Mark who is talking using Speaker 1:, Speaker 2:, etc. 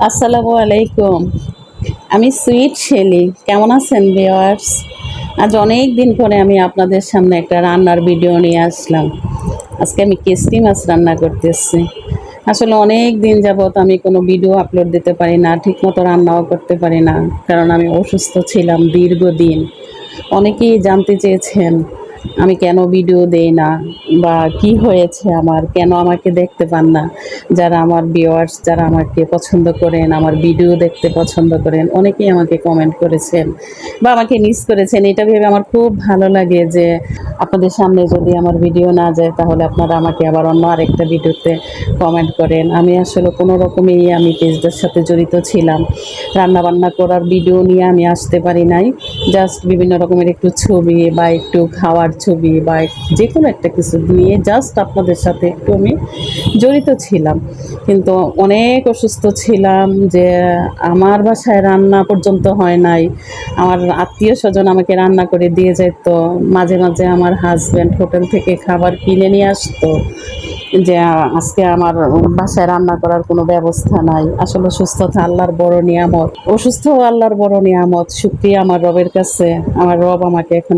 Speaker 1: আসসালামু আলাইকুম। আমি সুইট শেলি। কেমন আছেন ভিউয়ার্স? আজ অনেক দিন পরে আমি আপনাদের সামনে একটা রান্নার ভিডিও নিয়ে আসলাম। আজকে আমি কেসরি মাছ রান্না করতেছি। আসলে অনেক দিন যাবৎ আমি কোনো ভিডিও আপলোড দিতে পারি না, ঠিকমতো রান্নাও করতে পারি না। কারণ আমি অসুস্থ ছিলাম দীর্ঘদিন। অনেকেই জানতে চেয়েছেন আমি কেন ভিডিও দেই না বা কি হয়েছে আমার, কেন আমাকে দেখতে পান না। যারা আমার ভিউয়ার্স, যারা আমাকে পছন্দ করেন, আমার ভিডিও দেখতে পছন্দ করেন, অনেকেই আমাকে কমেন্ট করেছেন বা আমাকে মিস করেছেন। এটা ভেবে আমার খুব ভালো লাগে যে আপনাদের সামনে যদি আমার ভিডিও না যায় তাহলে আপনারা আমাকে আবার অন্য আরেকটা ভিডিওতে কমেন্ট করেন। আমি আসলে কোনো রকমেই আমি পেজটার সাথে জড়িত ছিলাম। রান্নাবান্না করার ভিডিও নিয়ে আমি আসতে পারি নাই। জাস্ট বিভিন্ন রকমের একটু ছবি বা একটু খাওয়ার ছবি বা যে কোনো একটা কিছু নিয়ে জাস্ট আপনাদের সাথে একটু আমি জড়িত ছিলাম। কিন্তু অনেক অসুস্থ ছিলাম যে আমার বাসায় রান্না পর্যন্ত হয় নাই। আমার আত্মীয়স্বজন আমাকে রান্না করে দিয়ে যেত। মাঝে, মাঝে আমার হাসব্যান্ড হোটেল থেকে খাবার কিনে নিয়ে আসতো। যে আজকে আমার বাসায় রান্না করার কোনো ব্যবস্থা নাই। আসলে সুস্থতা আল্লাহর বড় নিয়ামত। অসুস্থও আল্লাহর বড় নিয়ামত। শুকরিয়া আমার রবের কাছে। আমার রব আমাকে এখন